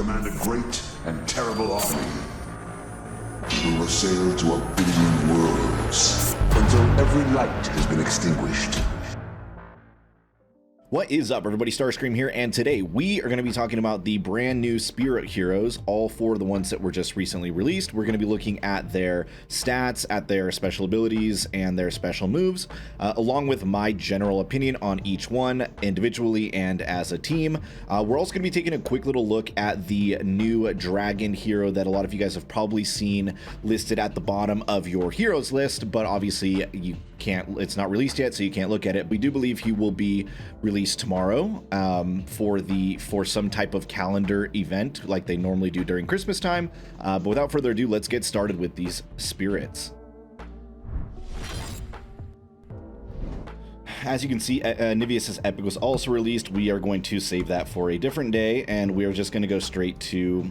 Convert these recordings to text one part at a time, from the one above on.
command a great and terrible army. We will sail to 1 billion worlds until every light has been extinguished. What is up, everybody? STARSKREAM here, and today we are going to be talking about the brand new Spirit Heroes, all four of the ones that were just recently released. We're going to be looking at their stats, at their special abilities, and their special moves, along with my general opinion on each one, individually and as a team. We're also going to be taking a quick little look at the new Dragon Hero that a lot of you guys have probably seen listed at the bottom of your heroes list, but obviously it's not released yet, so you can't look at it. We do believe he will be released tomorrow for some type of calendar event like they normally do during Christmas time. But without further ado, let's get started with these spirits. As you can see, Niveus's Epic was also released. We are going to save that for a different day, and we are just going to go straight to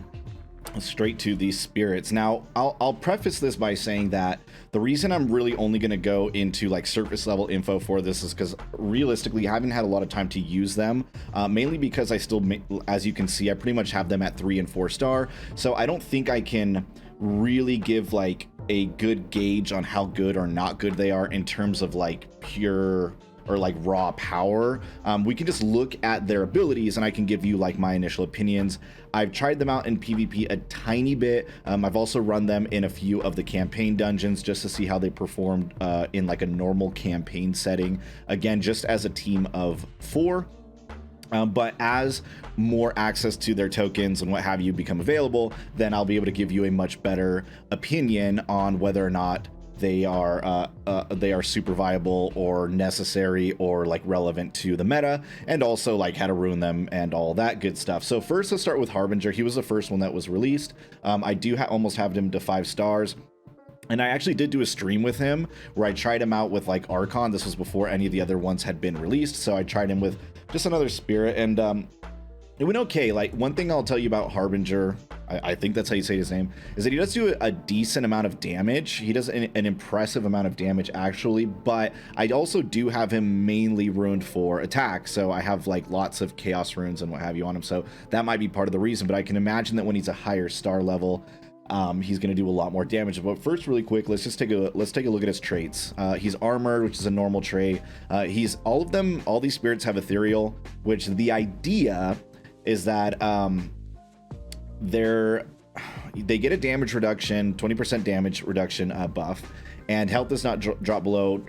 these spirits. Now, I'll preface this by saying that the reason I'm really only going to go into like surface level info for this is because realistically I haven't had a lot of time to use them, mainly because I still, as you can see, I pretty much have them at 3 and 4 star, so I don't think I can really give like a good gauge on how good or not good they are in terms of like pure or like raw power. We can just look at their abilities and I can give you like my initial opinions. I've tried them out in PvP a tiny bit. I've also run them in a few of the campaign dungeons just to see how they performed in like a normal campaign setting. Again, just as a team of 4. But as more access to their tokens and what have you become available, then I'll be able to give you a much better opinion on whether or not they are super viable or necessary or like relevant to the meta, and also like how to ruin them and all that good stuff. So first, let's start with Harbinger. He was the first one that was released. I do almost have him to 5 stars. And I actually did do a stream with him where I tried him out with like Archon. This was before any of the other ones had been released. So I tried him with just another spirit, and it went okay. Like, one thing I'll tell you about Harbinger, I think that's how you say his name, is that he does do a decent amount of damage. He does an impressive amount of damage, actually, but I also do have him mainly ruined for attack. So I have like lots of chaos runes and what have you on him. So that might be part of the reason, but I can imagine that when he's a higher star level, he's going to do a lot more damage. But first, really quick, let's take a look at his traits. He's armored, which is a normal trait. All these spirits have ethereal, which the idea is that they get a damage reduction, 20% damage reduction buff, and health does not drop below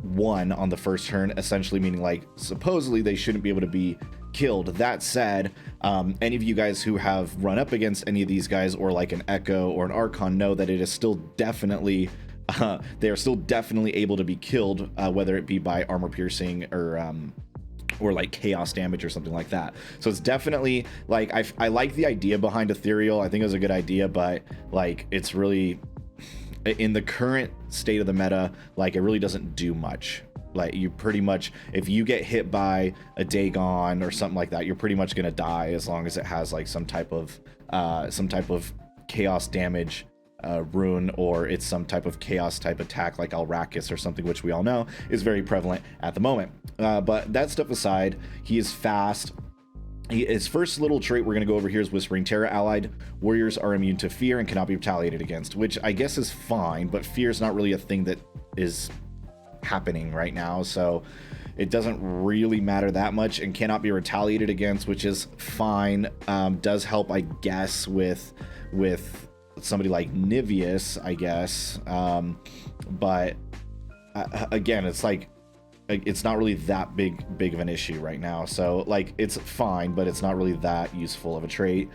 1 on the first turn, essentially meaning like supposedly they shouldn't be able to be killed. That said, any of you guys who have run up against any of these guys or like an Echo or an Archon know that it is still definitely they are still definitely able to be killed, whether it be by armor piercing or like chaos damage or something like that. So it's definitely like, I like the idea behind ethereal. I think it was a good idea, but like it's really, in the current state of the meta, like it really doesn't do much. Like, you pretty much, if you get hit by a Dagon or something like that, you're pretty much gonna die as long as it has like some type of chaos damage rune, or it's some type of chaos type attack like Alrakis or something, which we all know is very prevalent at the moment. But that stuff aside, he is fast. His first little trait we're going to go over here is Whispering Terror. Allied warriors are immune to fear and cannot be retaliated against, which I guess is fine, but fear is not really a thing that is happening right now, so it doesn't really matter that much, and cannot be retaliated against, which is fine. Does help, I guess, with somebody like Niveus, I guess, but again, it's like, it's not really that big of an issue right now. So like, it's fine, but it's not really that useful of a trait.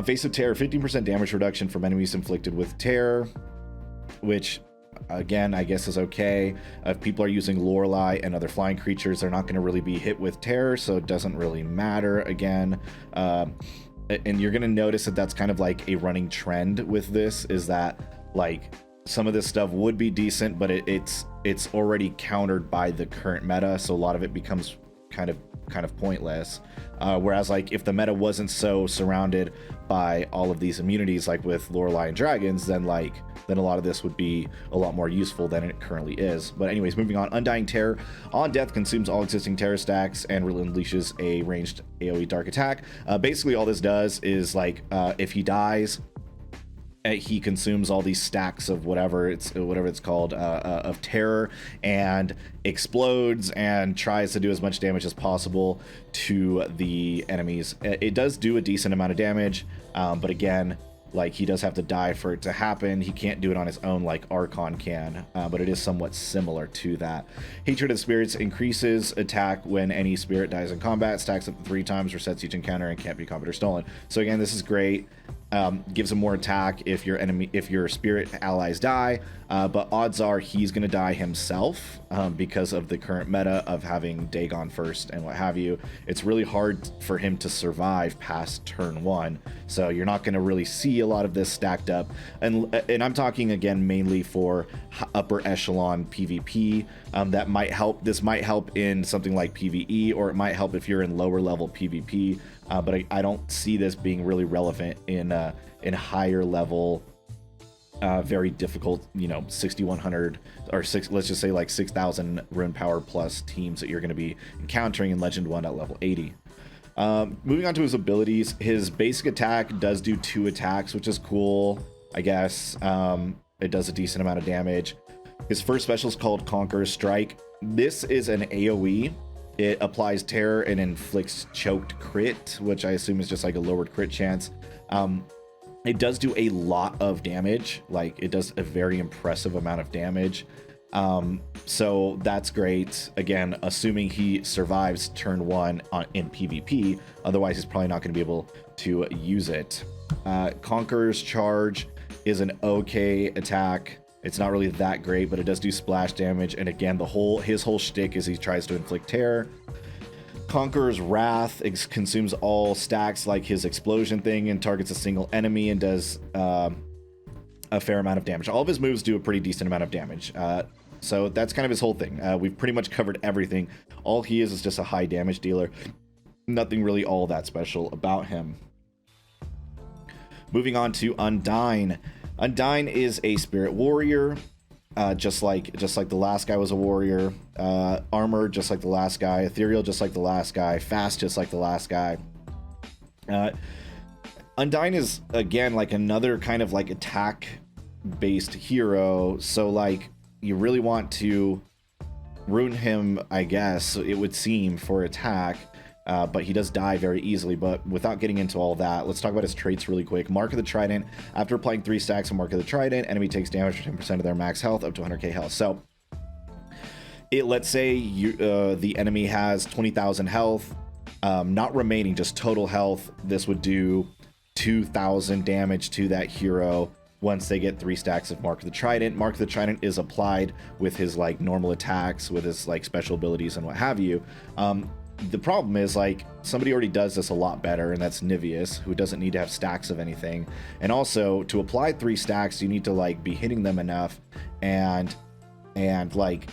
Face of Terror, 15% damage reduction from enemies inflicted with terror, which again, I guess is okay. If people are using Lorelei and other flying creatures, they're not going to really be hit with terror, so it doesn't really matter again. And you're going to notice that that's kind of like a running trend with this, is that like some of this stuff would be decent, but it's already countered by the current meta, so a lot of it becomes kind of pointless. Whereas like if the meta wasn't so surrounded by all of these immunities, like with Lorelei and dragons, then a lot of this would be a lot more useful than it currently is. But anyways, moving on. Undying Terror. On death, consumes all existing terror stacks and unleashes a ranged AoE dark attack. Basically all this does is like if he dies, he consumes all these stacks of whatever it's called of terror, and explodes and tries to do as much damage as possible to the enemies. It does do a decent amount of damage, but again, like, he does have to die for it to happen. He can't do it on his own like Archon can, but it is somewhat similar to that. Hatred of Spirits increases attack when any spirit dies in combat, stacks up to 3 times, resets each encounter, and can't be combat or stolen. So again, this is great. Gives him more attack if your spirit allies die, but odds are he's going to die himself because of the current meta of having Dagon first and what have you. It's really hard for him to survive past turn 1, so you're not going to really see a lot of this stacked up, and I'm talking again mainly for upper echelon PvP. That might help. This might help in something like PvE, or it might help if you're in lower level PvP. But I don't see this being really relevant in higher level, very difficult, 6100 or let's just say like 6000 rune power plus teams that you're going to be encountering in Legend 1 at level 80. Moving on to his abilities, his basic attack does do 2 attacks, which is cool, I guess. It does a decent amount of damage. His first special is called Conqueror's Strike. This is an AoE. It applies terror and inflicts choked crit, which I assume is just like a lowered crit chance. It does do a lot of damage. Like, it does a very impressive amount of damage. So that's great. Again, assuming he survives turn 1 in PvP. Otherwise, he's probably not going to be able to use it. Conqueror's Charge is an okay attack. It's not really that great, but it does do splash damage. And again, his whole shtick is he tries to inflict terror. Conqueror's Wrath consumes all stacks like his explosion thing and targets a single enemy and does a fair amount of damage. All of his moves do a pretty decent amount of damage. So that's kind of his whole thing. We've pretty much covered everything. All he is just a high damage dealer. Nothing really all that special about him. Moving on to Undine. Undine is a spirit warrior, just like the last guy was a warrior. Armor, just like the last guy. Ethereal, just like the last guy. Fast, just like the last guy. Undine is, again, like another kind of like attack-based hero. So like, you really want to ruin him, I guess, it would seem, for attack. But he does die very easily. But without getting into all that, let's talk about his traits really quick. Mark of the Trident. After applying 3 stacks of Mark of the Trident, enemy takes damage for 10% of their max health up to 100k health. So let's say the enemy has 20,000 health, not remaining, just total health. This would do 2,000 damage to that hero once they get 3 stacks of Mark of the Trident. Mark of the Trident is applied with his like normal attacks, with his like special abilities and what have you. The problem is, like, somebody already does this a lot better, and that's Niveus, who doesn't need to have stacks of anything. And also, to apply 3 stacks, you need to like be hitting them enough, and like,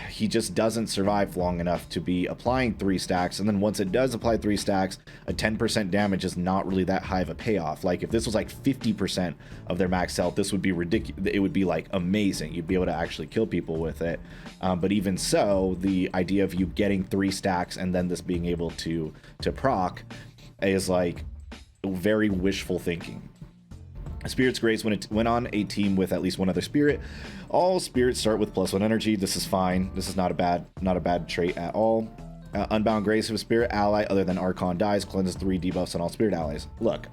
he just doesn't survive long enough to be applying 3 stacks. And then once it does apply 3 stacks, a 10% damage is not really that high of a payoff. Like, if this was like 50% of their max health, this would be ridiculous. It would be like amazing. You'd be able to actually kill people with it. But even so, the idea of you getting 3 stacks and then this being able to proc is like very wishful thinking. Spirit's Grace, when on a team with at least one other spirit, all spirits start with +1 energy. This is fine. This is not a bad trait at all. Unbound Grace, if a spirit ally other than Archon dies, cleanses 3 debuffs on all spirit allies. Look,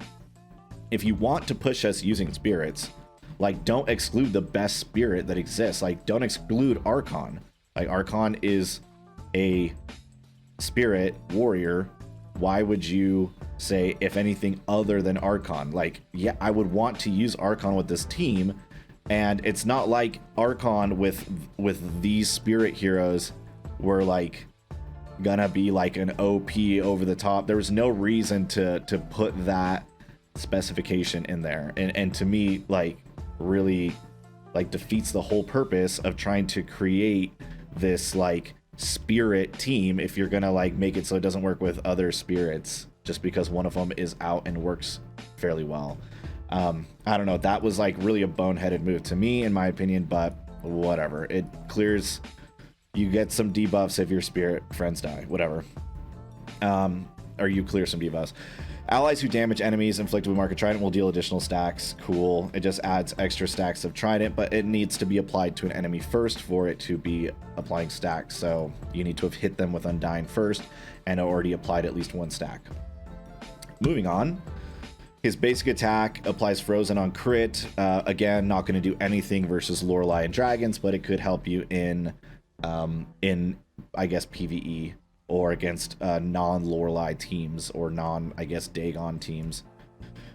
if you want to push us using spirits, like, don't exclude the best spirit that exists. Like, don't exclude Archon. Like, Archon is a spirit warrior. Why would you say if anything other than Archon? Like, yeah, I would want to use Archon with this team, and it's not like Archon with these spirit heroes were like gonna be like an OP over the top. There was no reason to put that specification in there, and to me, like, really like defeats the whole purpose of trying to create this like spirit team if you're gonna like make it so it doesn't work with other spirits just because one of them is out and works fairly well. I don't know, that was like really a boneheaded move to me in my opinion, but whatever. It clears, you get some debuffs if your spirit friends die, whatever. Or you clear some debuffs. Allies who damage enemies inflicted with Mark of Trident will deal additional stacks. Cool. It just adds extra stacks of Trident, but it needs to be applied to an enemy first for it to be applying stacks. So you need to have hit them with Undine first and already applied at least one stack. Moving on. His basic attack applies Frozen on crit. Again, not going to do anything versus Lorelei and Dragons, but it could help you in I guess, PvE. Or against non-Lorelei teams, or I guess, Dagon teams.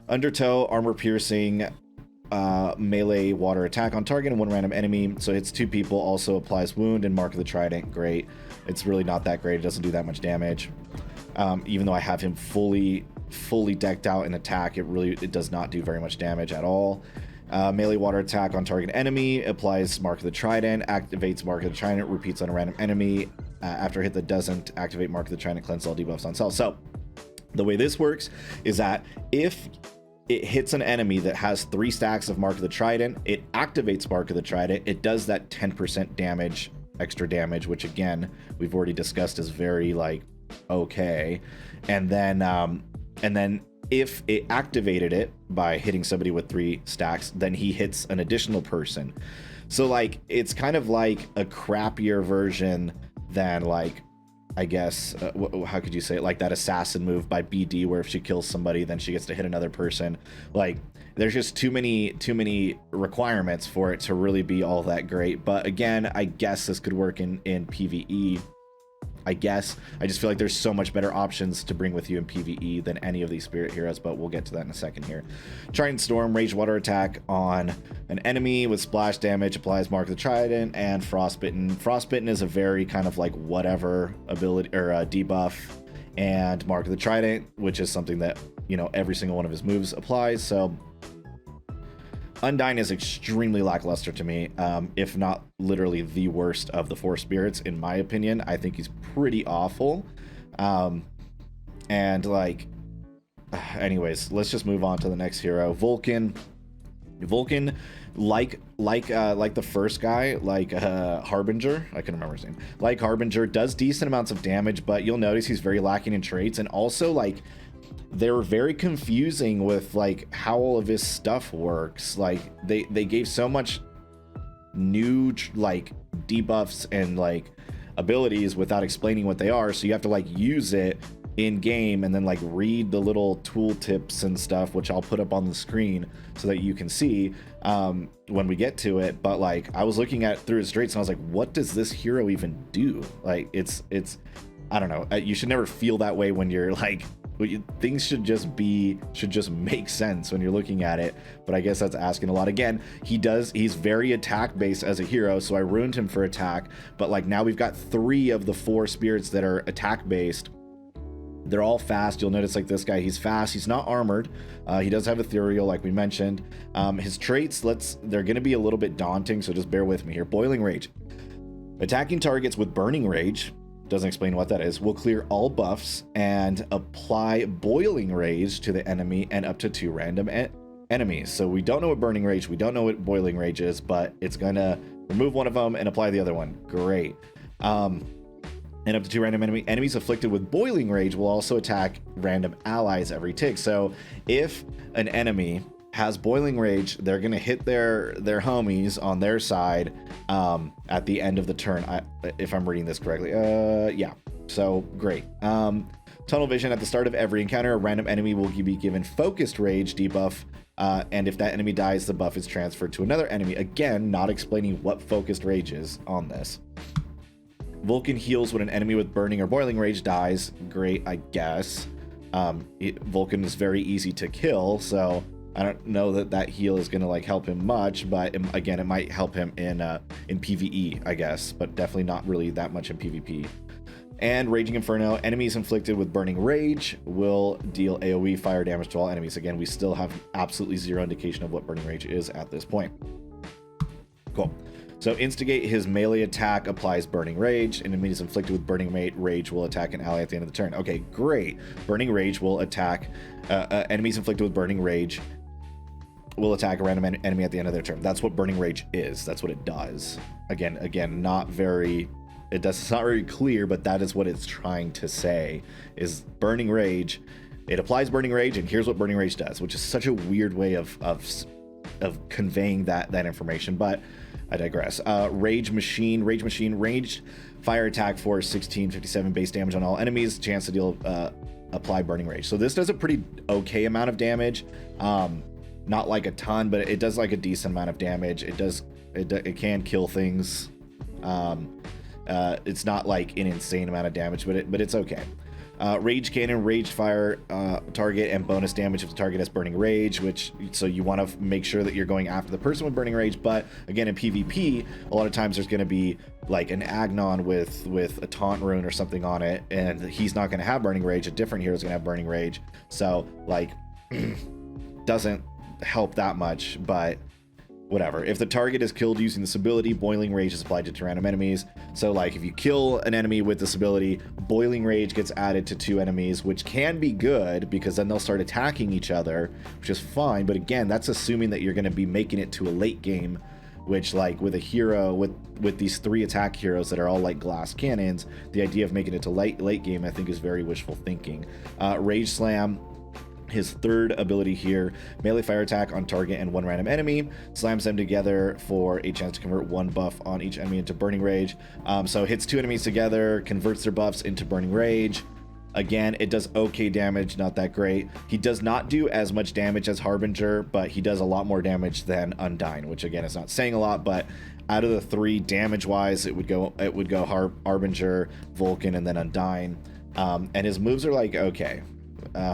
Undertow, armor piercing, melee water attack on target and one random enemy. So hits 2 people, also applies wound and Mark of the Trident. Great. It's really not that great. It doesn't do that much damage. Even though I have him fully decked out in attack, it does not do very much damage at all. Melee water attack on target enemy, applies Mark of the Trident, activates Mark of the Trident, repeats on a random enemy. After a hit that doesn't activate Mark of the Trident, cleanse all debuffs on self. So the way this works is that if it hits an enemy that has 3 stacks of Mark of the Trident, it activates Mark of the Trident. It does that 10% damage, extra damage, which again we've already discussed is very like okay. And then if it activated it by hitting somebody with 3 stacks, then he hits an additional person. So like it's kind of like a crappier version than like, I guess, how could you say it? Like that assassin move by BD, where if she kills somebody, then she gets to hit another person. Like there's just too many requirements for it to really be all that great. But again, I guess this could work in PvE. I guess. I just feel like there's so much better options to bring with you in PvE than any of these spirit heroes, but we'll get to that in a second here. Trident Storm, rage water attack on an enemy with splash damage, applies Mark of the Trident, and Frostbitten. Frostbitten is a very kind of like whatever ability or debuff, and Mark of the Trident, which is something that, you know, every single one of his moves applies. So Undine is extremely lackluster to me, if not literally the worst of the 4 spirits, in my opinion. I think he's pretty awful. And like, anyways, let's just move on to the next hero, Vulcan. Vulcan, like the first guy, like Harbinger, I can remember his name. Like Harbinger, does decent amounts of damage, but you'll notice he's very lacking in traits, and also like they were very confusing with like how all of his stuff works. Like they gave so much new like debuffs and like abilities without explaining what they are, so you have to like use it in game and then like read the little tool tips and stuff, which I'll put up on the screen so that you can see when we get to it. But like I was looking at through his traits and I was like, what does this hero even do? Like it's I don't know, you should never feel that way when you're like, things should just make sense when you're looking at it, but I guess that's asking a lot. Again, he's very attack based as a hero, so I ruined him for attack, but like now we've got 3 of the 4 spirits that are attack based. They're all fast. You'll notice like this guy, he's fast, he's not armored, he does have ethereal like we mentioned. His traits, they're gonna be a little bit daunting, so just bear with me here. Boiling Rage, attacking targets with Burning Rage, doesn't explain what that is, will clear all buffs and apply Boiling Rage to the enemy and up to 2 random enemies. So we don't know what Burning Rage, we don't know what Boiling Rage is, but it's gonna remove one of them and apply the other one. Great. And up to 2 random enemies afflicted with Boiling Rage will also attack random allies every tick. So if an enemy has Boiling Rage, they're gonna hit their homies on their side at the end of the turn, if I'm reading this correctly. Yeah, so great. Tunnel Vision, at the start of every encounter, a random enemy will be given Focused Rage debuff, and if that enemy dies, the buff is transferred to another enemy. Again, not explaining what Focused Rage is on this. Vulcan heals when an enemy with Burning or Boiling Rage dies. Great, I guess. Vulcan is very easy to kill, so I don't know that heal is gonna like help him much, but again, it might help him in PvE, I guess, but definitely not really that much in PvP. And Raging Inferno, enemies inflicted with Burning Rage will deal AoE fire damage to all enemies. Again, we still have absolutely zero indication of what Burning Rage is at this point. Cool. So instigate his melee attack applies Burning Rage. Enemies inflicted with Burning Rage will attack an ally at the end of the turn. Okay, great. Burning Rage will attack enemies inflicted with Burning Rage will attack a random enemy at the end of their turn. That's what Burning Rage is. That's what it does. Again, not very... It's not very clear, but that is what it's trying to say, is Burning Rage. It applies Burning Rage, and here's what Burning Rage does, which is such a weird way of conveying that information, but I digress. Rage Machine, ranged fire attack for 1657 base damage on all enemies, chance to deal apply Burning Rage. So this does a pretty okay amount of damage, not like a ton, but it does like a decent amount of damage. It can kill things. It's not like an insane amount of damage, but it's okay. Rage Cannon, raged fire target, and bonus damage if the target has Burning Rage, so you want to make sure that you're going after the person with Burning Rage. But again, in PvP, a lot of times there's going to be like an Agnon with a taunt rune or something on it, and he's not going to have Burning Rage. A different hero is going to have Burning Rage, so like doesn't help that much, but whatever. If the target is killed using this ability, Boiling Rage is applied to random enemies. So like if you kill an enemy with this ability, Boiling Rage gets added to 2 enemies, which can be good because then they'll start attacking each other, which is fine. But again, that's assuming that you're going to be making it to a late game, which like with a hero, with these 3 attack heroes that are all like glass cannons, the idea of making it to late game I think is very wishful thinking. Rage Slam, his third ability here, melee fire attack on target and 1 random enemy, slams them together for a chance to convert 1 buff on each enemy into Burning Rage. So hits 2 enemies together, converts their buffs into Burning Rage. Again, it does okay damage, not that great. He does not do as much damage as Harbinger, but he does a lot more damage than Undine, which again is not saying a lot, but out of the 3 damage wise, it would go Harbinger, Vulcan, and then Undine. And his moves are like okay.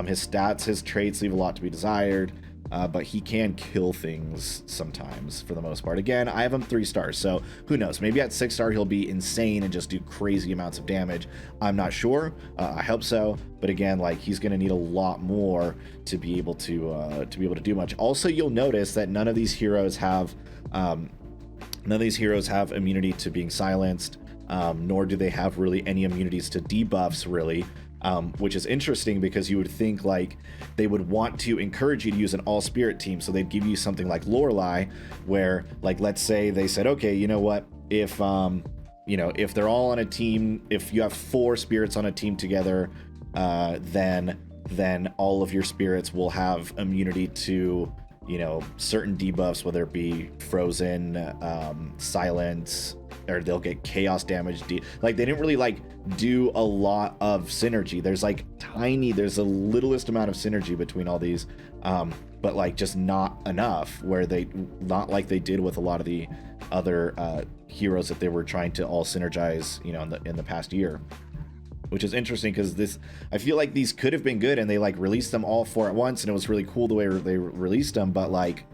His stats, his traits leave a lot to be desired, but he can kill things sometimes for the most part. Again, I have him 3 stars, so who knows? Maybe at 6 star he'll be insane and just do crazy amounts of damage. I'm not sure. I hope so, but again, like he's going to need a lot more to be able to do much. Also, you'll notice that none of these heroes have immunity to being silenced, nor do they have really any immunities to debuffs really. Which is interesting because you would think like they would want to encourage you to use an all spirit team, so they'd give you something like Lorelei, where like let's say they said, okay, you know what, if if they're all on a team, if you have 4 spirits on a team together, then all of your spirits will have immunity to certain debuffs, whether it be frozen, silence, or they'll get chaos damage. Like they didn't really like do a lot of synergy. There's a littlest amount of synergy between all these, but like just not enough where not like they did with a lot of the other heroes that they were trying to all synergize in the past year, which is interesting because I feel like these could have been good and they like released them all 4 at once and it was really cool the way they released them, but like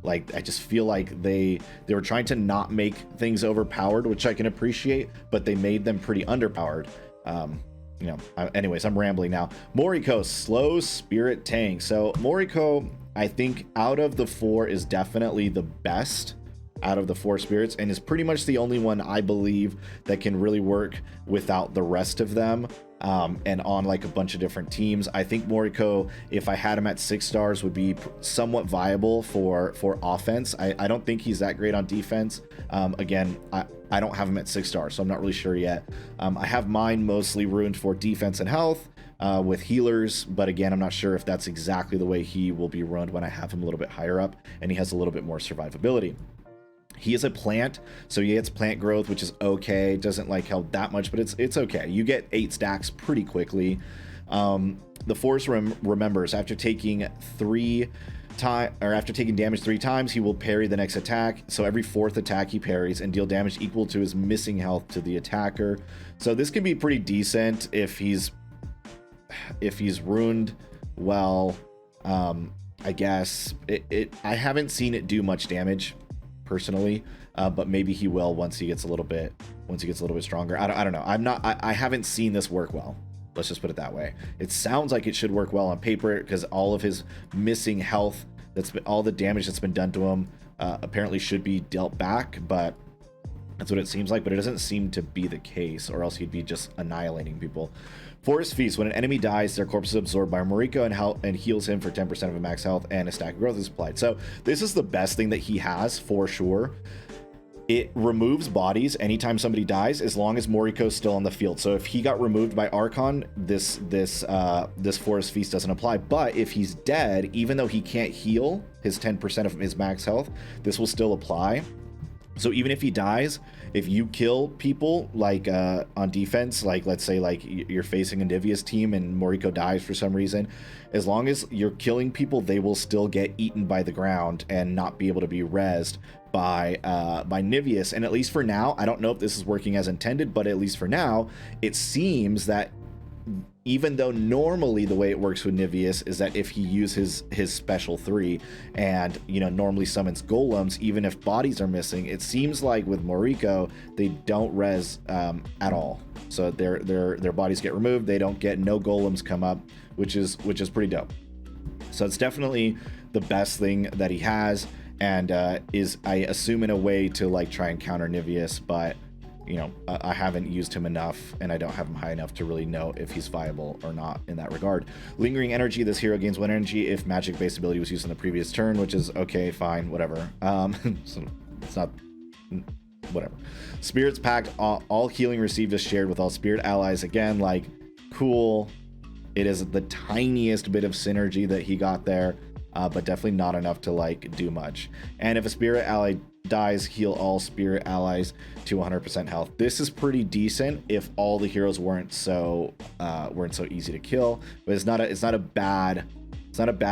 I just feel like they were trying to not make things overpowered, which I can appreciate, but they made them pretty underpowered. Anyways, I'm rambling now. Moriko, slow spirit tank. So Moriko, I think out of the 4 is definitely the best out of the 4 spirits and is pretty much the only one I believe that can really work without the rest of them. And on like a bunch of different teams. I think Moriko, if I had him at 6 stars, would be somewhat viable for offense. I don't think he's that great on defense. Again, I don't have him at 6 stars, so I'm not really sure yet. I have mine mostly ruined for defense and health with healers, but again, I'm not sure if that's exactly the way he will be ruined when I have him a little bit higher up and he has a little bit more survivability. He is a plant, so he gets plant growth, which is okay. Doesn't like help that much, but it's okay. You get 8 stacks pretty quickly. The Force remembers after taking damage 3 times, he will parry the next attack. So every 4th attack he parries and deal damage equal to his missing health to the attacker. So this can be pretty decent if he's ruined well. I guess I haven't seen it do much damage personally, but maybe he will once he gets a little bit stronger. I don't know. I haven't seen this work well. Let's just put it that way. It sounds like it should work well on paper because all of his missing health, all the damage that's been done to him, apparently should be dealt back. But That's what it seems like, but it doesn't seem to be the case, or else he'd be just annihilating people. Forest Feast. When an enemy dies, their corpse is absorbed by Moriko and heals him for 10% of a max health, and a stack of growth is applied. So this is the best thing that he has for sure. It removes bodies anytime somebody dies, as long as Moriko's still on the field. So if he got removed by Archon, this Forest Feast doesn't apply. But if he's dead, even though he can't heal his 10% of his max health, this will still apply. So even if he dies, if you kill people like on defense, like let's say like you're facing a Nivea's team and Moriko dies for some reason, as long as you're killing people, they will still get eaten by the ground and not be able to be rezzed by Niveus. And at least for now, I don't know if this is working as intended, but at least for now, it seems that even though normally the way it works with Niveus is that if he uses his special 3 and, you know, normally summons golems, even if bodies are missing, it seems like with Moriko, they don't res at all. So their bodies get removed. They don't get, no golems come up, which is pretty dope. So it's definitely the best thing that he has, and is, I assume, in a way to like try and counter Niveus, but you know, I haven't used him enough, and I don't have him high enough to really know if he's viable or not in that regard. Lingering Energy. This hero gains 1 energy if magic-based ability was used in the previous turn, which is okay, fine, whatever. So it's not, whatever. Spirits Pact. All healing received is shared with all spirit allies. Again, like, cool. It is the tiniest bit of synergy that he got there, but definitely not enough to like do much. And if a spirit ally dies, heal all spirit allies to 100% health. This is pretty decent if all the heroes weren't so easy to kill, but it's not a bad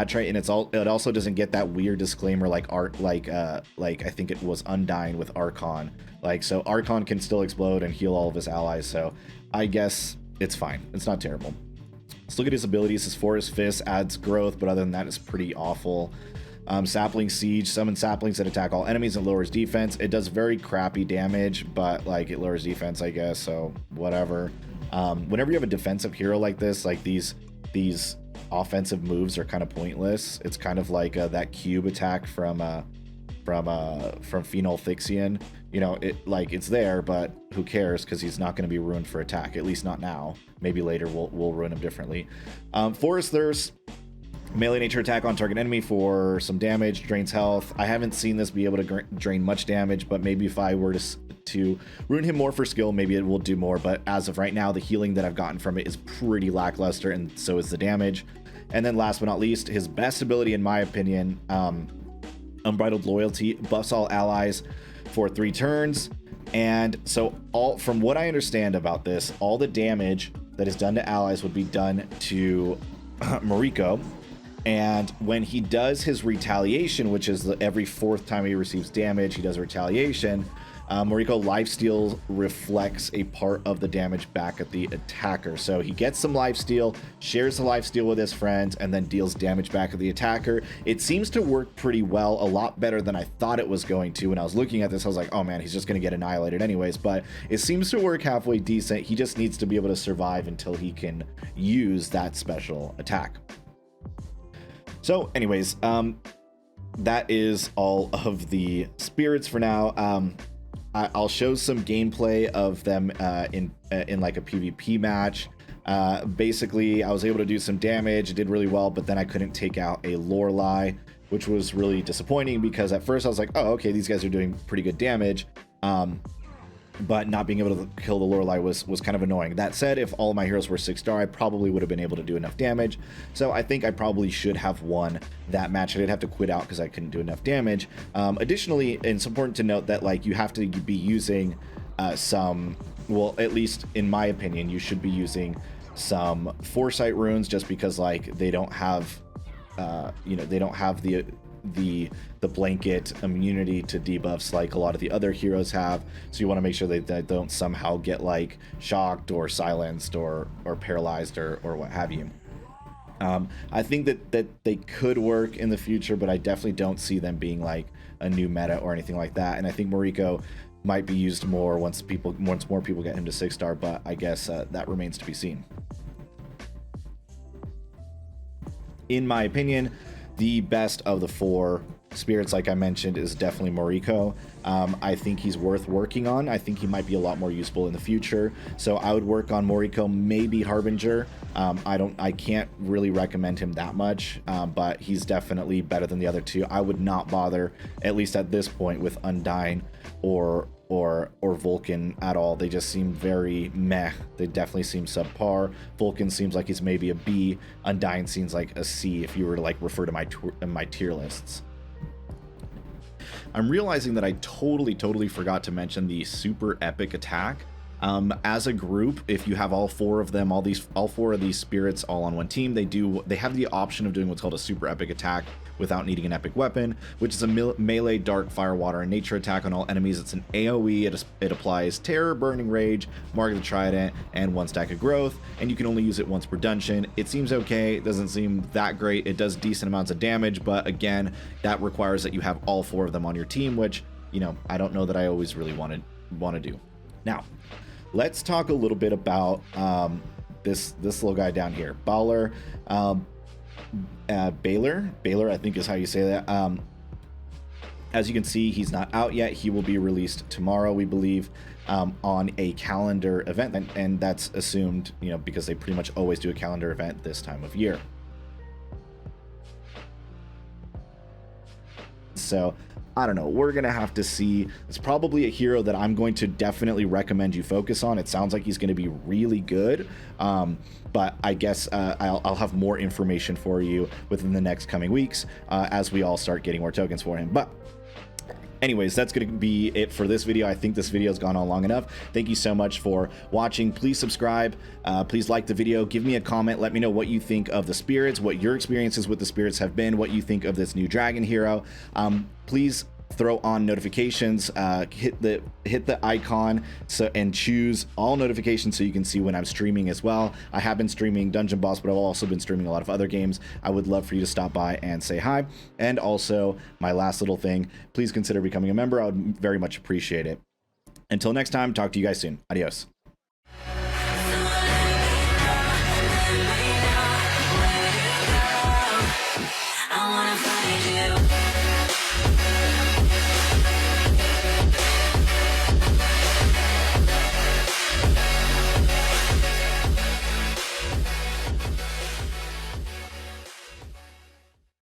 trait, and it also doesn't get that weird disclaimer like I think it was Undine with Archon. Like, so Archon can still explode and heal all of his allies, so I guess it's fine. It's not terrible. Let's look at his abilities. His Forest Fist adds growth, but other than that, it's pretty awful. Sapling Siege. Summon saplings that attack all enemies and lowers defense. It does very crappy damage, but like it lowers defense, I guess, so whatever. Whenever you have a defensive hero like this, like these offensive moves are kind of pointless. It's kind of like that cube attack from Phenol Thixian. You know, it's there, but who cares, because he's not going to be ruined for attack, at least not now. Maybe later we'll ruin him differently. Forest Thirst. Melee nature attack on target enemy for some damage, drains health. I haven't seen this be able to drain much damage, but maybe if I were to ruin him more for skill, maybe it will do more. But as of right now, the healing that I've gotten from it is pretty lackluster, and so is the damage. And then last but not least, his best ability, in my opinion, Unbridled Loyalty, buffs all allies for 3 turns. And so from what I understand about this, all the damage that is done to allies would be done to Moriko. And when he does his retaliation, which is every 4th time he receives damage, he does retaliation, Moriko lifesteal reflects a part of the damage back at the attacker. So he gets some lifesteal, shares the lifesteal with his friends, and then deals damage back at the attacker. It seems to work pretty well, a lot better than I thought it was going to. When I was looking at this, I was like, oh man, he's just going to get annihilated anyways. But it seems to work halfway decent. He just needs to be able to survive until he can use that special attack. So anyways, that is all of the spirits for now. I'll show some gameplay of them in like a PvP match. Basically, I was able to do some damage. It did really well, but then I couldn't take out a Lorelei, which was really disappointing, because at first I was like, oh, okay, these guys are doing pretty good damage. But not being able to kill the Lorelei was kind of annoying. That said, if all of my heroes were 6-star, I probably would have been able to do enough damage. So I think I probably should have won that match. I did have to quit out because I couldn't do enough damage. Additionally, it's important to note that like you have to be using well, at least in my opinion, you should be using some Foresight runes, just because like they don't have, they don't have the blanket immunity to debuffs like a lot of the other heroes have. So you want to make sure they don't somehow get like shocked or silenced or paralyzed or what have you. I think that they could work in the future, but I definitely don't see them being like a new meta or anything like that. And I think Moriko might be used more once more people get him to 6-star, but I guess that remains to be seen. In my opinion, the best of the 4 spirits, like I mentioned, is definitely Moriko. I think he's worth working on. I think he might be a lot more useful in the future. So I would work on Moriko, maybe Harbinger. I can't really recommend him that much, but he's definitely better than the other two. I would not bother, at least at this point, with Undine or Vulcan at all. They just seem very meh. They definitely seem subpar. Vulcan seems like he's maybe a B. Undine seems like a C if you were to like refer to my tier lists. I'm realizing that I totally forgot to mention the super epic attack. As a group, if you have all four of them, all four of these spirits all on one team, they have the option of doing what's called a super epic attack without needing an epic weapon, which is a melee dark fire, water, and nature attack on all enemies. It's an AoE. It applies terror, burning rage, mark of the trident, and 1 stack of growth, and you can only use it once per dungeon. It seems okay. It doesn't seem that great. It does decent amounts of damage, but again, that requires that you have all four of them on your team, which, you know, I don't know that I always really want to do. Now, let's talk a little bit about this little guy down here, Baller. Baylor, I think is how you say that. As you can see, he's not out yet. He will be released tomorrow, we believe, on a calendar event, and that's assumed, you know, because they pretty much always do a calendar event this time of year. So I don't know, we're gonna have to see. It's probably a hero that I'm going to definitely recommend you focus on. It sounds like he's going to be really good, but I guess I'll have more information for you within the next coming weeks as we all start getting more tokens for him. But anyways, that's going to be it for this video. I think this video has gone on long enough. Thank you so much for watching. Please subscribe. Please like the video. Give me a comment. Let me know what you think of the spirits, what your experiences with the spirits have been, what you think of this new dragon hero. Please throw on notifications. Hit the icon and choose all notifications so you can see when I'm streaming as well. I have been streaming Dungeon Boss, but I've also been streaming a lot of other games. I would love for you to stop by and say hi. And also, my last little thing, please consider becoming a member. I would very much appreciate it. Until next time, talk to you guys soon. Adios.